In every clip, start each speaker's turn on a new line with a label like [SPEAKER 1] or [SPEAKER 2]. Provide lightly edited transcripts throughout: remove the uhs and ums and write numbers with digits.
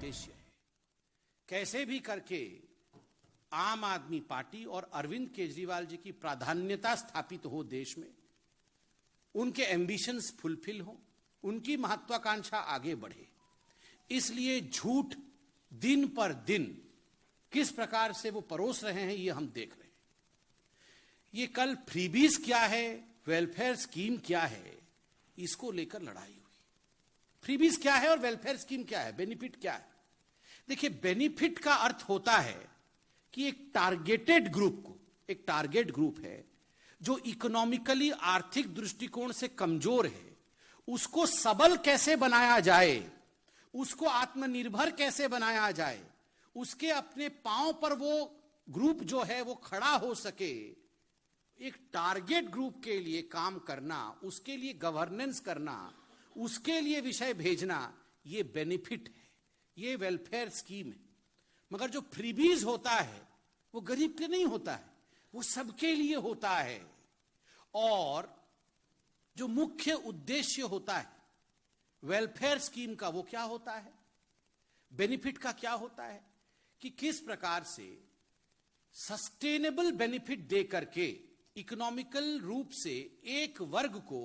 [SPEAKER 1] उद्देश्य है। कैसे भी करके आम आदमी पार्टी और अरविंद केजरीवाल जी की प्राधान्यता स्थापित हो देश में, उनके एम्बिशंस फुलफिल हो, उनकी महत्वाकांक्षा आगे बढ़े। इसलिए झूठ दिन पर दिन किस प्रकार से वो परोस रहे हैं, ये हम देख रहे हैं। ये कल फ्रीबीज क्या है, वेलफेयर स्कीम क्या है, इसको लेकर लड़ाई हुई। फ्रीबीज क्या है और वेलफेयर स्कीम क्या है, बेनिफिट क्या है? देखिए, बेनिफिट का अर्थ होता है कि एक टारगेटेड ग्रुप को, एक टारगेट ग्रुप है जो इकोनॉमिकली आर्थिक दृष्टिकोण से कमजोर है, उसको सबल कैसे बनाया जाए, उसको आत्मनिर्भर कैसे बनाया जाए, उसके अपने पांव पर वो ग्रुप जो है वो खड़ा हो सके। एक टारगेट ग्रुप के लिए काम करना, उसके लिए गवर्नेंस करना, उसके लिए विषय भेजना, ये बेनिफिट है, ये वेलफेयर स्कीम है। मगर जो फ्रीबीज होता है वो गरीब के नहीं होता है, वो सबके लिए होता है। और जो मुख्य उद्देश्य होता है वेलफेयर स्कीम का, वो क्या होता है, बेनिफिट का क्या होता है कि किस प्रकार से सस्टेनेबल बेनिफिट दे करके इकोनॉमिकल रूप से एक वर्ग को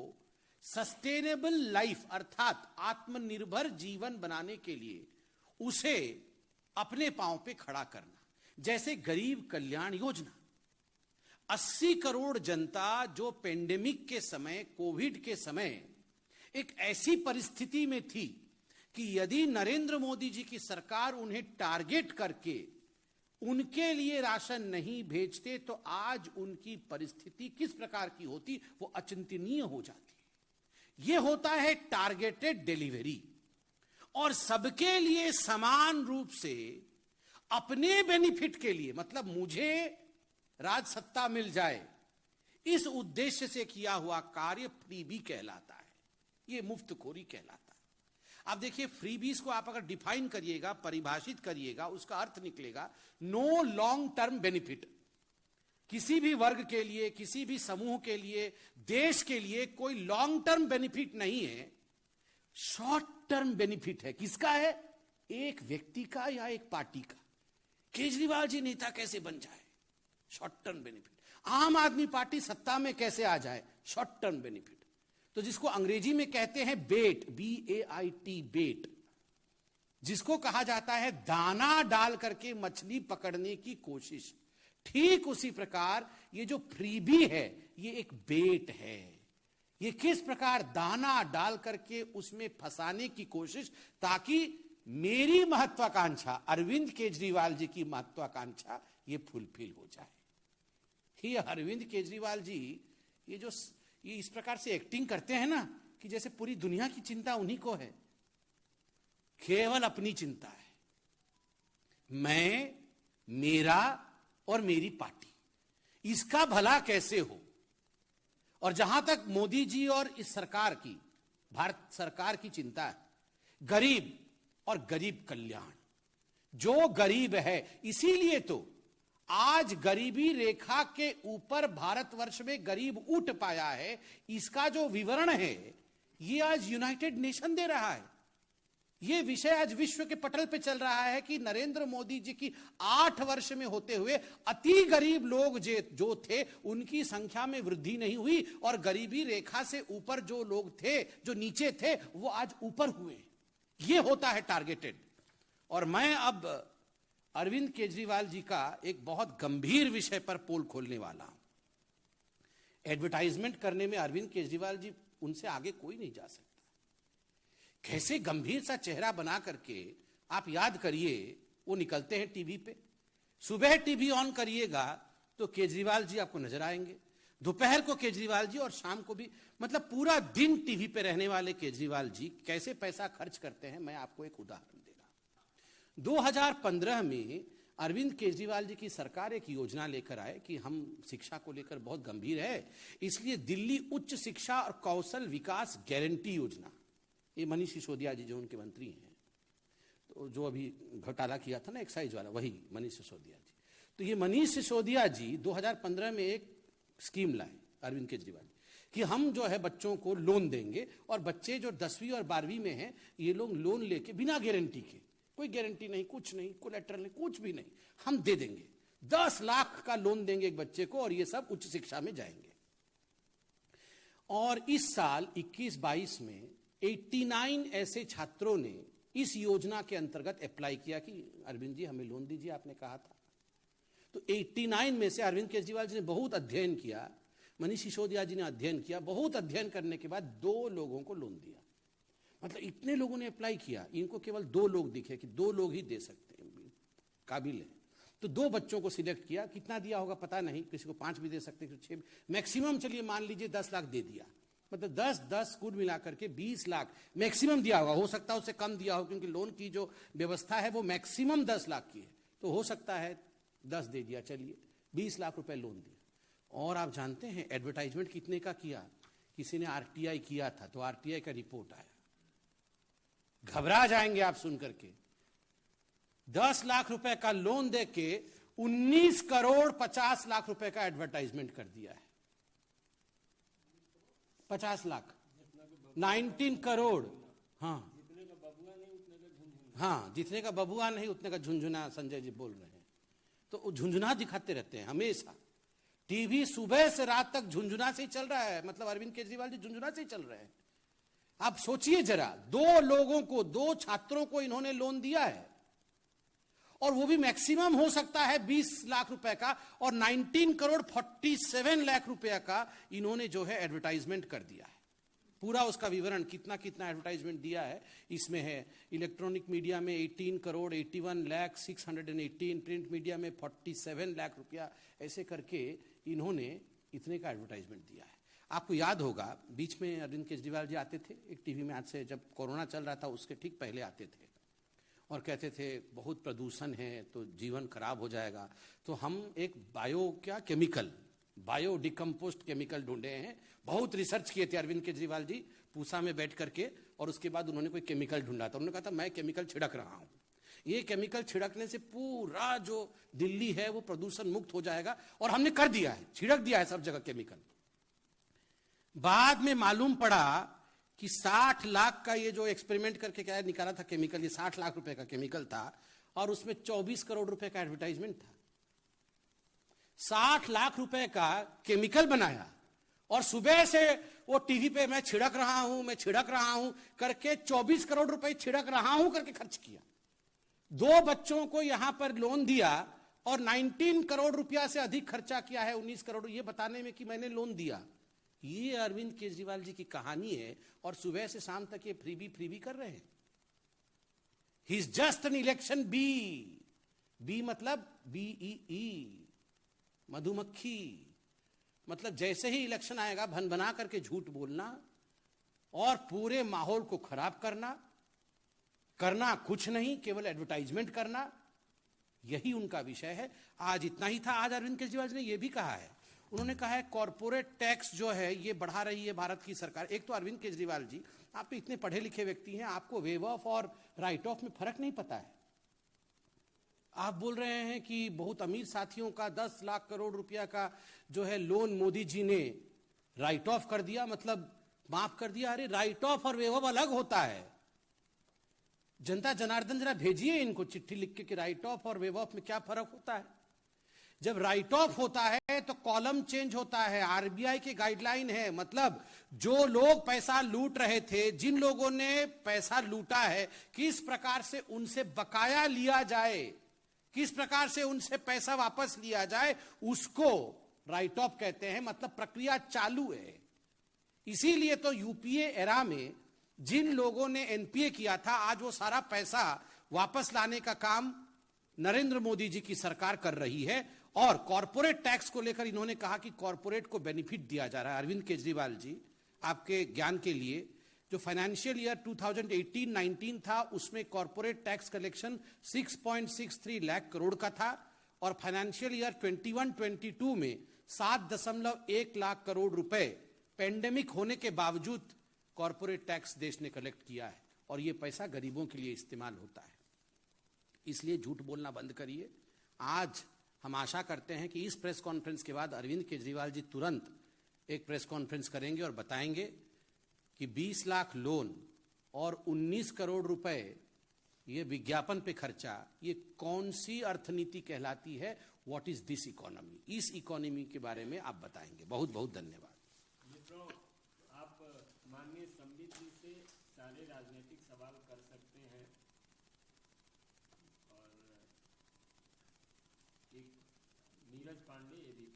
[SPEAKER 1] सस्टेनेबल लाइफ अर्थात आत्मनिर्भर जीवन बनाने के लिए उसे अपने पांव पे खड़ा करना। जैसे गरीब कल्याण योजना, 80 करोड़ जनता जो पेंडेमिक के समय, कोविड के समय एक ऐसी परिस्थिति में थी कि यदि नरेंद्र मोदी जी की सरकार उन्हें टारगेट करके उनके लिए राशन नहीं भेजते तो आज उनकी परिस्थिति किस प्रकार की होती, वो अचिंतनीय हो जाती। ये होता है टारगेटेड डिलीवरी। और सबके लिए समान रूप से अपने बेनिफिट के लिए, मतलब मुझे राज सत्ता मिल जाए, इस उद्देश्य से किया हुआ कार्य फ्रीबी कहलाता है, ये मुफ्तखोरी कहलाता है। आप देखिए, फ्रीबीज को आप अगर डिफाइन करिएगा, परिभाषित करिएगा, उसका अर्थ निकलेगा नो लॉन्ग टर्म बेनिफिट। किसी भी वर्ग के लिए, किसी भी समूह के लिए, देश के लिए कोई लॉन्ग टर्म बेनिफिट नहीं है, शॉर्ट टर्म बेनिफिट है। किसका है? एक व्यक्ति का या एक पार्टी का। केजरीवाल जी नेता कैसे बन जाए, शॉर्ट टर्म बेनिफिट। आम आदमी पार्टी सत्ता में कैसे आ जाए, शॉर्ट टर्म बेनिफिट। तो जिसको अंग्रेजी में कहते हैं बेट, BAIT, बेट, जिसको कहा जाता है दाना डाल करके मछली पकड़ने की कोशिश, ठीक उसी प्रकार ये जो फ्रीबी है ये एक बेट है। ये किस प्रकार दाना डाल करके उसमें फंसाने की कोशिश, ताकि मेरी महत्वाकांक्षा, अरविंद केजरीवाल जी की महत्वाकांक्षा ये फुलफिल हो जाए। ये अरविंद केजरीवाल जी ये इस प्रकार से एक्टिंग करते हैं ना कि जैसे पूरी दुनिया की चिंता उन्हीं को है, केवल अपनी चिंता है। मैं, मेरा और मेरी पार्टी, इसका भला कैसे हो। और जहां तक मोदी जी और इस सरकार की, भारत सरकार की चिंता है, गरीब और गरीब कल्याण। जो गरीब है, इसीलिए तो आज गरीबी रेखा के ऊपर भारतवर्ष में गरीब उठ पाया है। इसका जो विवरण है ये आज यूनाइटेड नेशन दे रहा है। ये विषय आज विश्व के पटल पे चल रहा है कि नरेंद्र मोदी जी की 8 वर्ष में होते हुए अति गरीब लोग जो थे उनकी संख्या में वृद्धि नहीं हुई, और गरीबी रेखा से ऊपर जो लोग थे, जो नीचे थे, वो आज ऊपर हुए। ये होता है टारगेटेड। और मैं अब अरविंद केजरीवाल जी का एक बहुत गंभीर विषय पर पोल खोलने वाला हूं। एडवर्टाइजमेंट करने में अरविंद केजरीवाल जी, उनसे आगे कोई नहीं जा सकता। कैसे गंभीर सा चेहरा बना करके आप याद करिए, वो निकलते हैं टीवी पे। सुबह टीवी ऑन करिएगा तो केजरीवाल जी आपको नजर आएंगे, दोपहर को केजरीवाल जी, और शाम को भी। मतलब पूरा दिन टीवी पे रहने वाले केजरीवाल जी कैसे पैसा खर्च करते हैं, मैं आपको एक उदाहरण दे रहा हूं। 2015 में अरविंद केजरीवाल जी की सरकार एक योजना लेकर आए कि हम शिक्षा को लेकर बहुत गंभीर है, इसलिए दिल्ली उच्च शिक्षा और कौशल विकास गारंटी योजना, ये मनीष सिसोदिया जी जो उनके मंत्री हैं, तो जो अभी घोटाला किया था ना एक्साइज वाला, वही मनीष सिसोदिया जी। तो ये मनीष सिसोदिया जी 2015 में एक स्कीम लाए अरविंद केजरीवाल कि हम जो है बच्चों को लोन देंगे, और बच्चे जो 10वीं और 12वीं में हैं ये लोग लोन लेके बिना गारंटी के कोई गारंटी नहीं, कुछ नहीं, कोलेटरल नहीं, कुछ भी नहीं, हम दे देंगे, 10 लाख का लोन देंगे एक बच्चे को और ये सब उच्च शिक्षा में जाएंगे। और इस साल 21-22 में 89 ऐसे छात्रों ने इस योजना के अंतर्गत अप्लाई किया कि अरविंद जी हमें लोन दीजिए, आपने कहा था। तो 89 में से अरविंद केजरीवाल जी ने बहुत अध्ययन किया, मनीष सिसोदिया जी ने अध्ययन किया, बहुत अध्ययन करने के बाद 2 लोगों को लोन दिया। मतलब इतने लोगों ने अप्लाई किया, इनको केवल 2 लोग दिखे कि 2 लोग ही दे सकते हैं, काबिल है। तो 2 बच्चों को सिलेक्ट किया, कितना दिया होगा पता नहीं, किसी को 5 भी दे सकते, किसी को 6, मैक्सिमम चलिए मान लीजिए 10 लाख दे दिया। मतलब 10 कुल मिलाकर के 20 लाख मैक्सिमम दिया होगा, हो सकता है उससे कम दिया हो, क्योंकि लोन की जो व्यवस्था है वो मैक्सिमम 10 लाख की है, तो हो सकता है 10 दे दिया, चलिए 20 लाख रुपए लोन दिया। और आप जानते हैं एडवर्टाइजमेंट कितने का किया? किसी ने आरटीआई किया था, तो आरटीआई का रिपोर्ट आया, घबरा जाएंगे आप सुन करके। 10 लाख रुपए का लोन देके 19 करोड़ 50 लाख रुपए का एडवर्टाइजमेंट कर दिया है। 50 लाख, 19 करोड़। हाँ हाँ, जितने का बबुआ नहीं उतने का झुंझुना, संजय जी बोल रहे हैं। तो झुंझुना दिखाते रहते हैं हमेशा, टीवी सुबह से रात तक झुंझुना से ही चल रहा है। मतलब अरविंद केजरीवाल जी झुंझुना से ही चल रहे हैं। आप सोचिए जरा, 2 लोगों को, 2 छात्रों को इन्होंने लोन दिया है, और वो भी मैक्सिमम हो सकता है 20 लाख रुपए का, और 19 करोड़ 47 लाख रुपए का इन्होंने जो है एडवर्टाइजमेंट कर दिया है। पूरा उसका विवरण कितना कितना एडवर्टाइजमेंट दिया है इसमें है। इलेक्ट्रॉनिक मीडिया में 18 करोड़ 81 लाख 618, प्रिंट मीडिया में 47 लाख रुपया, ऐसे करके इन्होंने इतने का एडवर्टाइजमेंट दिया है। आपको याद होगा बीच में अरविंद केजरीवाल जी आते थे एक टीवी में, आज से जब कोरोना चल रहा था उसके ठीक पहले आते थे, और कहते थे बहुत प्रदूषण है तो जीवन खराब हो जाएगा, तो हम एक बायो डिकम्पोस्ट केमिकल ढूंढे हैं। बहुत रिसर्च किए थे अरविंद केजरीवाल जी पूसा में बैठ करके, और उसके बाद उन्होंने कोई केमिकल ढूंढा था। उन्होंने कहा था मैं केमिकल छिड़क रहा हूं, ये केमिकल छिड़कने से पूरा जो दिल्ली है वो प्रदूषण मुक्त हो जाएगा, और हमने कर दिया है, छिड़क दिया है सब जगह केमिकल। बाद में मालूम पड़ा कि 60 लाख का ये जो एक्सपेरिमेंट करके क्या निकाला था केमिकल, ये 60 लाख रुपए का केमिकल था, और उसमें 24 करोड़ रुपए का एडवर्टाइजमेंट था। 60 लाख रुपए का केमिकल बनाया, और सुबह से वो टीवी पे मैं छिड़क रहा हूं करके 24 करोड़ रुपए छिड़क रहा हूं करके खर्च किया। 2 बच्चों को यहां पर लोन दिया, और 19 करोड़ रुपया से अधिक खर्चा किया है, 19 करोड़, ये बताने में कि मैंने लोन दिया। ये अरविंद केजरीवाल जी की कहानी है, और सुबह से शाम तक ये फ्रीबी कर रहे हैं। He is just an election bee मतलब BEE, मधुमक्खी। मतलब जैसे ही इलेक्शन आएगा भन बना करके झूठ बोलना और पूरे माहौल को खराब करना कुछ नहीं, केवल एडवर्टाइजमेंट करना, यही उनका विषय है। आज इतना ही था। आज अरविंद केजरीवाल जी ने यह भी कहा है, उन्होंने कहा है कॉर्पोरेट टैक्स जो है ये बढ़ा रही है भारत की सरकार। एक तो अरविंद केजरीवाल जी, आप तो इतने पढ़े लिखे व्यक्ति हैं, आपको वेव ऑफ और राइट ऑफ में फर्क नहीं पता है। आप बोल रहे हैं कि बहुत अमीर साथियों का 10 लाख करोड़ रुपया का जो है लोन मोदी जी ने राइट ऑफ कर दिया, मतलब माफ कर दिया। अरे राइट ऑफ और वेव ऑफ अलग होता है। जनता जनार्दन जरा भेजिए इनको चिट्ठी लिख के कि राइट ऑफ और वेव ऑफ में क्या फर्क होता है। जब राइट ऑफ होता है तो कॉलम चेंज होता है, आरबीआई की गाइडलाइन है, मतलब जो लोग पैसा लूट रहे थे, जिन लोगों ने पैसा लूटा है, किस प्रकार से उनसे बकाया लिया जाए, किस प्रकार से उनसे पैसा वापस लिया जाए, उसको राइट ऑफ कहते हैं। मतलब प्रक्रिया चालू है। इसीलिए तो यूपीए एरा में जिन लोगों ने एनपीए किया था, आज वो सारा पैसा वापस लाने का काम नरेंद्र मोदी जी की सरकार कर रही है। और कॉर्पोरेट टैक्स को लेकर इन्होंने कहा कि कॉर्पोरेट को बेनिफिट दिया जा रहा है। अरविंद केजरीवाल जी, आपके ज्ञान के लिए, जो फाइनेंशियल ईयर 2018-19 था उसमें corporate tax collection 6.63 lakh crore का था, और फाइनेंशियल ईयर 21-22 में 7.1 लाख करोड़ रुपए पेंडेमिक होने के बावजूद कॉर्पोरेट टैक्स देश ने कलेक्ट किया है, और यह पैसा गरीबों के लिए इस्तेमाल होता है। इसलिए झूठ बोलना बंद करिए। आज हम आशा करते हैं कि इस प्रेस कॉन्फ्रेंस के बाद अरविंद केजरीवाल जी तुरंत एक प्रेस कॉन्फ्रेंस करेंगे और बताएंगे कि 20 लाख लोन और 19 करोड़ रुपए ये विज्ञापन पे खर्चा, ये कौन सी अर्थनीति कहलाती है? What is this economy? इस इकोनॉमी के बारे में आप बताएंगे। बहुत बहुत धन्यवाद।
[SPEAKER 2] मित्रों, आप माननीय संबित जी से सारे राजनीतिक सवाल कर सकते हैं और एक नीरज पांडे एबीपी।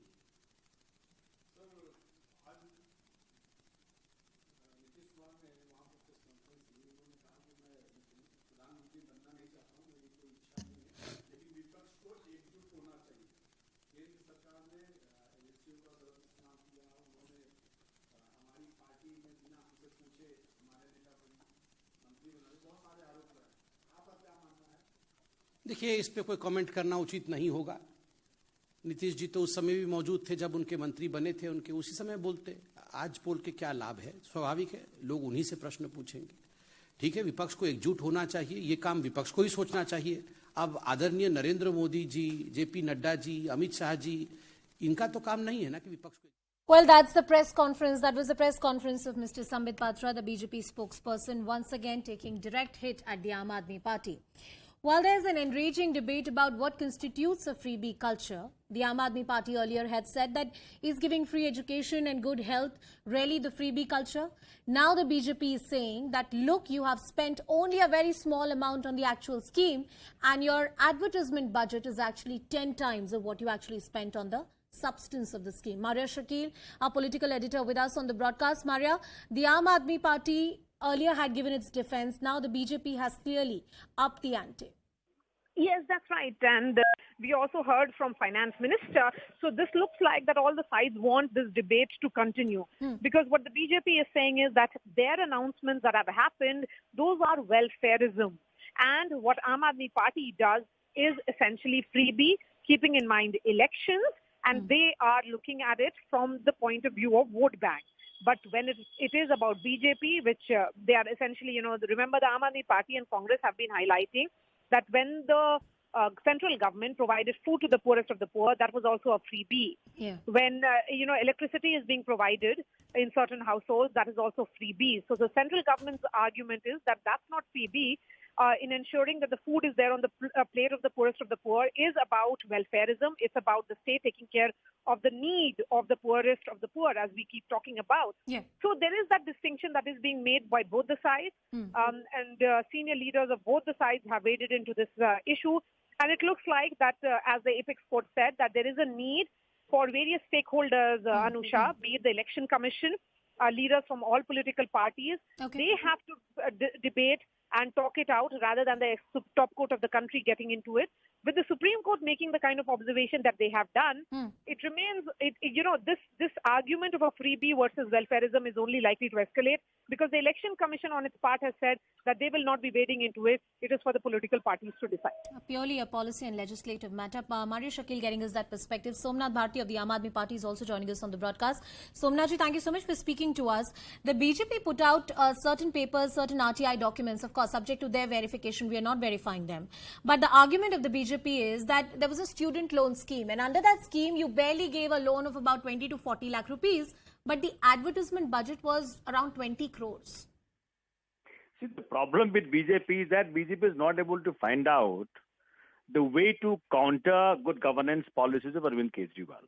[SPEAKER 1] देखिए, इस पे कोई कमेंट करना उचित नहीं होगा। नीतीश जी तो उस समय भी मौजूद थे जब उनके मंत्री बने थे, उनके उसी समय बोलते। आज बोल के क्या लाभ है? स्वाभाविक है, लोग उन्हीं से प्रश्न पूछेंगे। ठीक है, विपक्ष को एकजुट होना चाहिए, ये काम विपक्ष को ही सोचना चाहिए। अब आदरणीय नरेंद्र मोदी जी, जेपी नड्डा जी, अमित शाह जी, इनका तो काम नहीं है ना कि विपक्ष को।
[SPEAKER 3] Well, that's the press conference. That was the press conference of Mr. Sambit Patra, the BJP spokesperson, once again taking direct hit at the Aam Aadmi Party. While there's an enraging debate about what constitutes a freebie culture, the Aam Aadmi Party earlier had said that is giving free education and good health really the freebie culture. Now the BJP is saying that, look, you have spent only a very small amount on the actual scheme and your advertisement budget is actually 10 times of what you actually spent on the substance of the scheme. Maria Shakil, our political editor, with us on the broadcast. Maria, the Aam Aadmi Party earlier had given its defense. Now the BJP has clearly upped the ante.
[SPEAKER 4] Yes, that's right. And we also heard from Finance Minister. So this looks like that all the sides want this debate to continue. Because what the BJP is saying is that their announcements that have happened, those are welfareism. And what Aam Aadmi Party does is essentially freebie, keeping in mind elections. And they are looking at it from the point of view of vote bank. But when it is about BJP, which they are essentially, remember the Aam Aadmi Party and Congress have been highlighting that when the central government provided food to the poorest of the poor, that was also a freebie.
[SPEAKER 3] Yeah.
[SPEAKER 4] When, electricity is being provided in certain households, that is also freebie. So the central government's argument is that that's not freebie. In ensuring that the food is there on the plate of the poorest of the poor is about welfareism. It's about the state taking care of the need of the poorest of the poor, as we keep talking about.
[SPEAKER 3] Yeah.
[SPEAKER 4] So there is that distinction that is being made by both the sides. And senior leaders of both the sides have waded into this issue. And it looks like that, as the Apex Court said, that there is a need for various stakeholders, Anusha, be it the Election Commission, leaders from all political parties.
[SPEAKER 3] Okay.
[SPEAKER 4] They have to debate and talk it out rather than the top court of the country getting into it. With the Supreme Court making the kind of observation that they have done, it remains, this argument of a freebie versus welfareism is only likely to escalate because the Election Commission on its part has said that they will not be wading into it. It is for the political parties to decide.
[SPEAKER 3] Purely a policy and legislative matter. Maria Shakil getting us that perspective. Somnath Bharti of the Aam Aadmi Party is also joining us on the broadcast. Somnath ji, thank you so much for speaking to us. The BJP put out certain papers, certain RTI documents, of course, subject to their verification. We are not verifying them. But the argument of the BJP is that there was a student loan scheme, and under that scheme, you barely gave a loan of about 20 to 40 lakh rupees, but the advertisement budget was around 20 crores.
[SPEAKER 5] See, the problem with BJP is that BJP is not able to find out the way to counter good governance policies of Arvind Kejriwal.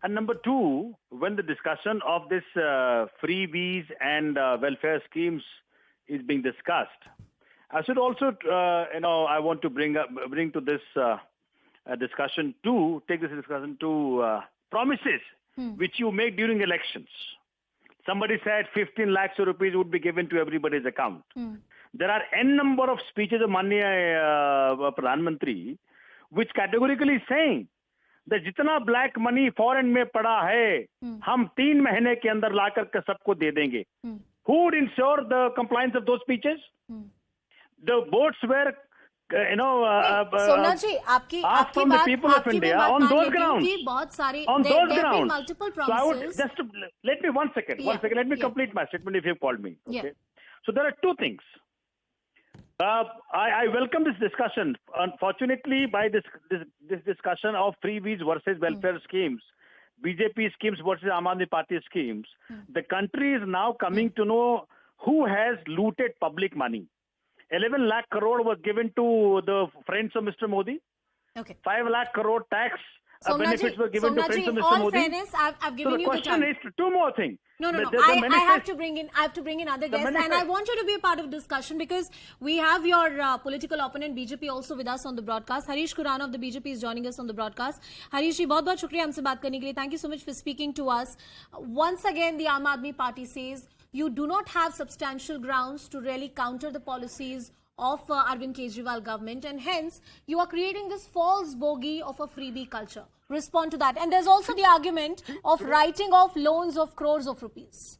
[SPEAKER 5] And number two, when the discussion of this freebies and welfare schemes is being discussed, I should also, I want to bring to this discussion to take this discussion to promises which you make during elections. Somebody said 15 lakhs of rupees would be given to everybody's account. There are n number of speeches of Manya Pradhan Mantri which categorically saying that jitna black money foreign mein pada hai, hum 3 mahine ke andar la kar ke sabko de denge. Who would ensure the compliance of those speeches? The votes were,
[SPEAKER 3] Somnath ji,
[SPEAKER 5] asked from the people of India on those grounds.
[SPEAKER 3] बहुत सारे
[SPEAKER 5] on those grounds.
[SPEAKER 3] multiple
[SPEAKER 5] So I
[SPEAKER 3] promises.
[SPEAKER 5] would just let me one second. Let me complete my statement if you've called me. Okay.
[SPEAKER 3] Yeah.
[SPEAKER 5] So there are two things. I welcome this discussion. Unfortunately, by this discussion of freebies versus welfare schemes, BJP schemes versus Aam Aadmi Party schemes, the country is now coming to know who has looted public money. 11 lakh crore was given to the friends of Mr. Modi.
[SPEAKER 3] Okay.
[SPEAKER 5] 5 lakh crore tax benefits were given to friends of
[SPEAKER 3] in
[SPEAKER 5] Mr.
[SPEAKER 3] all
[SPEAKER 5] Modi.
[SPEAKER 3] fairness, I've given
[SPEAKER 5] So the
[SPEAKER 3] you the
[SPEAKER 5] question
[SPEAKER 3] time.
[SPEAKER 5] is two more things.
[SPEAKER 3] No.
[SPEAKER 5] The
[SPEAKER 3] I
[SPEAKER 5] manifest-
[SPEAKER 3] have to bring in other guests, and I
[SPEAKER 5] manifest-
[SPEAKER 3] want you to be a part of discussion because we have your political opponent BJP also with us on the broadcast. Harish Khurana of the BJP is joining us on the broadcast. Harish ji, बहुत शुक्रिया हमसे बात करने के लिए. Thank you so much for speaking to us. Once again, the Aam Aadmi Party says you do not have substantial grounds to really counter the policies of Arvind Kejriwal government, and hence you are creating this false bogey of a freebie culture. Respond to that. And there's also the argument of writing off loans of crores of rupees.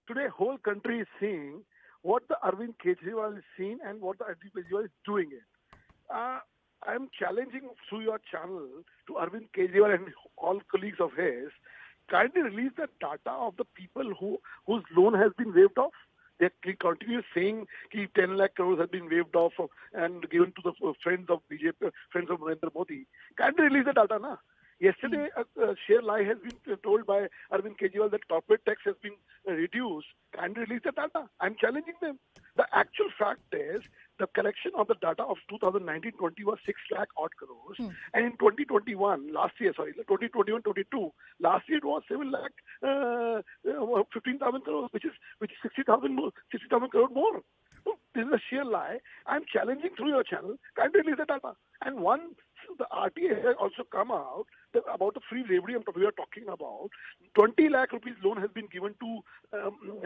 [SPEAKER 6] Today, whole country is seeing what the Arvind Kejriwal is seeing and what the Arvind Kejriwal is doing it. I'm challenging through your channel to Arvind Kejriwal and all colleagues of his, kindly release the data of the people whose loan has been waived off. They continue saying that 10 lakh crores have been waived off and given to the friends of BJP, friends of Narendra Modi. Can't release the data, na? Yesterday, a sheer lie has been told by Arvind Kejriwal that corporate tax has been reduced. Can't release the data. I'm challenging them. The actual fact is the collection of the data of 2019-20 was 6 lakh odd crores. And in 2021, 2021-22, last year it was 7 lakh 15,000 crores, which is 60,000 crore more. So this is a sheer lie. I'm challenging through your channel. Can't release the data. And one, the RTA has also come out about the free labor we are talking about. 20 lakh rupees loan has been given to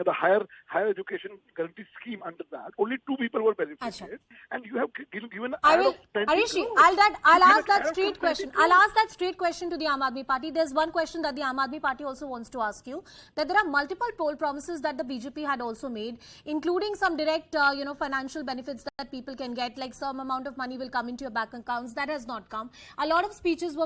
[SPEAKER 6] the higher education guarantee scheme. Under that, only 2 people were benefited, and you have given.
[SPEAKER 3] I will, Harishi, I'll ask that straight question. I'll ask that straight question to the Aam Aadmi Party. There's one question that the Aam Aadmi Party also wants to ask you, that there are multiple poll promises that the BJP had also made, including some direct, financial benefits that people can get, like some amount of money will come into your bank accounts. That has not come. A lot of speeches were